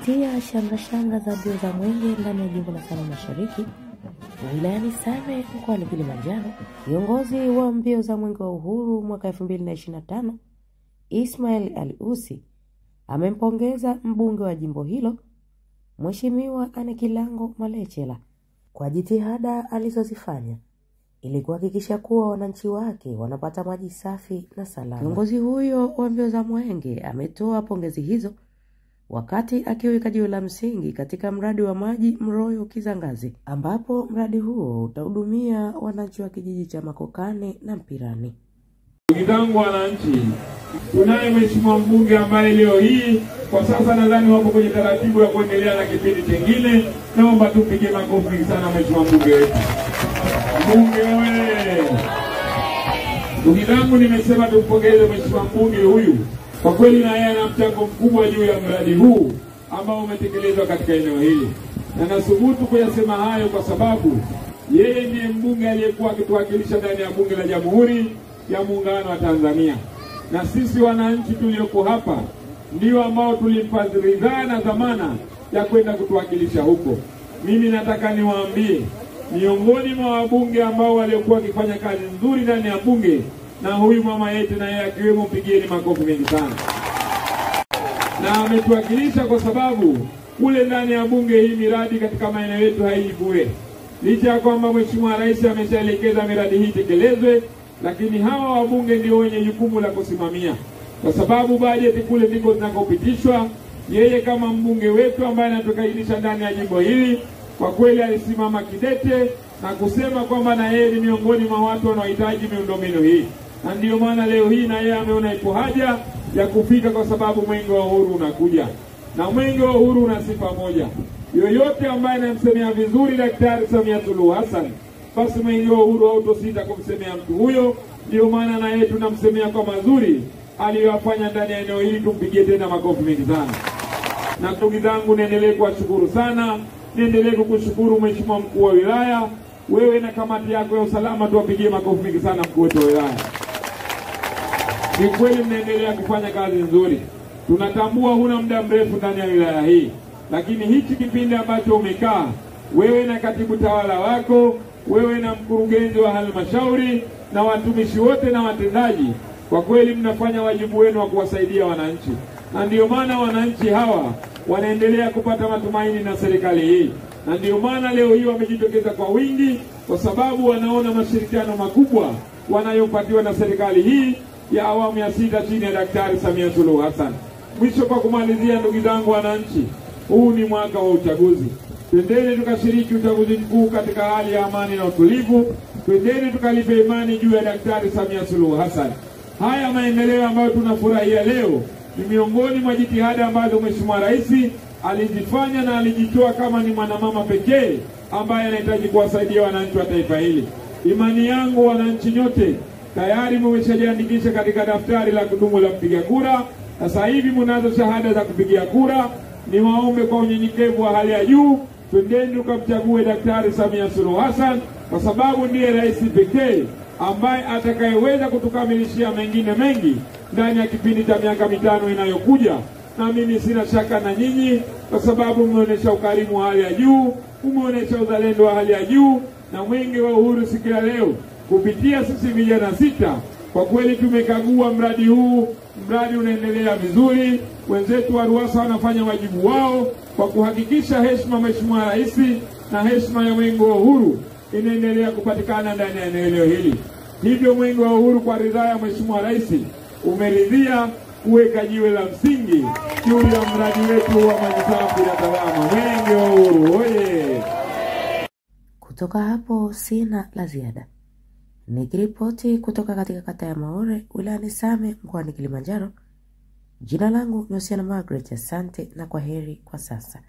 Kufuatia shamra za mbio za mwenge ndani ya jimbo la Same Mashariki, wilayani Same mkoani Kilimanjaro, viongozi wa mbio za mwenge wa uhuru mwaka 2025, Ismail Ali Usi, amempongeza mbunge wa jimbo hilo, Mheshimiwa Anekilango Malechela, kwa jitihada alizozifanya ili kuhakikisha kuwa wananchi wake wanapata maji safi na salama. Kiongozi huyo wa mbio za mwenge ametoa pongezi hizo wakati akiweka jiwe la msingi katika mradi wa maji Mroyo Kizangazi, ambapo mradi huo utahudumia wananchi wa kijiji cha Makokane na Mpirani. Ndugu zangu wananchi, tunaye mheshimiwa mbunge ambaye leo hii kwa sasa nadhani wapo kwenye taratibu ya kuendelea na kipindi kingine. Naomba tupige makofi sana mheshimiwa mbunge wetu. Mbunge wewe! Ndugu zangu, nimesema tumpongeze mheshimiwa mbunge huyu. Kwa kweli na yeye ana mchango mkubwa juu ya mradi huu ambao umetekelezwa katika eneo hili. Na nathubutu kuyasema hayo kwa sababu yeye ndiye mbunge aliyekuwa akituwakilisha ndani ya bunge la Jamhuri ya Muungano wa Tanzania. Na sisi wananchi tulioko hapa ndio ambao tulimpa ridhaa na dhamana ya kwenda kutuwakilisha huko. Mimi nataka niwaambie, miongoni mwa wabunge ambao waliokuwa wakifanya kazi nzuri ndani ya bunge, na huyu mama yetu na yeye akiwemo, pigieni makofi mengi sana. Na ametuwakilisha kwa sababu kule ndani ya bunge hii miradi katika maeneo yetu haiji bure. Licha ya kwamba Mheshimiwa Rais ameshaelekeza miradi hii tekelezwe, lakini hawa wabunge ndio wenye jukumu la kusimamia. Kwa sababu bajeti kule ndiko zinakopitishwa, yeye kama mbunge wetu ambaye anatuwakilisha ndani ya jimbo hili, kwa kweli alisimama kidete na kusema kwamba na yeye ni miongoni mwa watu wanaohitaji miundombinu hii. Na ndio maana leo hii na yeye ameona ipo haja ya kufika, kwa sababu mwenge wa uhuru unakuja. Na mwenge wa uhuru una sifa moja. Yoyote ambaye anamsemea vizuri Daktari Samia Suluhu Hassan, basi mwenge wa uhuru hautosita kumsemea mtu huyo. Ndio maana na yeye tunamsemea kwa mazuri aliyofanya ndani ya eneo hili. Tumpigie tena makofi mengi sana. Na ndugu zangu, niendelee kuwashukuru sana. Niendelee kukushukuru mheshimiwa mkuu wa wilaya. Wewe na kamati yako ya usalama tuwapigie makofi mengi sana mkuu wetu wa wilaya. Ni kweli mnaendelea kufanya kazi nzuri. Tunatambua huna muda mrefu ndani ya wilaya hii, lakini hichi kipindi ambacho umekaa wewe na katibu tawala wako, wewe na mkurugenzi wa halmashauri na watumishi wote na watendaji, kwa kweli mnafanya wajibu wenu wa kuwasaidia wananchi. Na ndio maana wananchi hawa wanaendelea kupata matumaini na serikali hii. Na ndio maana leo hii wamejitokeza kwa wingi, kwa sababu wanaona mashirikiano makubwa wanayopatiwa na serikali hii ya awamu ya 6 chini ya Daktari Samia Suluhu Hassan. Mwisho kwa kumalizia, ndugu zangu wananchi, huu ni mwaka wa uchaguzi. Twendeni tukashiriki uchaguzi mkuu katika hali ya amani na utulivu. Twendeni tukalipe imani juu ya Daktari Samia Suluhu Hassan. Haya maendeleo ambayo tunafurahia leo ni miongoni mwa jitihada ambazo Mheshimiwa Rais alijifanya na alijitoa kama ni mwanamama pekee ambaye anahitaji kuwasaidia wananchi wa taifa hili. Imani yangu wananchi nyote tayari mmeshajiandikisha katika daftari la kudumu la mpiga kura. Sasa hivi mnazo shahada za kupigia kura. Niwaombe kwa unyenyekevu wa hali ya juu, twendeni tukamchague Daktari Samia Suluhu Hassan, kwa sababu ndiye rais pekee ambaye atakayeweza kutukamilishia mengine mengi ndani ya kipindi cha miaka 5 inayokuja. Na mimi sina shaka na nyinyi, kwa sababu mmeonyesha ukarimu wa hali ya juu, mmeonyesha uzalendo wa hali ya juu. Na mwenge wa uhuru siku ya leo kupitia sisi vijana 6, kwa kweli tumekagua mradi huu. Mradi unaendelea vizuri. Wenzetu wa Ruwasa wanafanya wajibu wao kwa kuhakikisha heshima Mheshimiwa Rais na heshima ya mwenge wa uhuru inaendelea kupatikana ndani ya eneo hili. Hivyo mwenge wa uhuru kwa ridhaa ya Mheshimiwa Rais umeridhia kuweka jiwe la msingi juu ya mradi wetu wa maji safi na salama. Mwenge wa uhuru oye! Kutoka hapo sina la ziada. Nikiripoti kutoka katika kata ya Maore, wilayani Same, mkoani Kilimanjaro. Jina langu ni Margaret. Asante na kwaheri kwa sasa.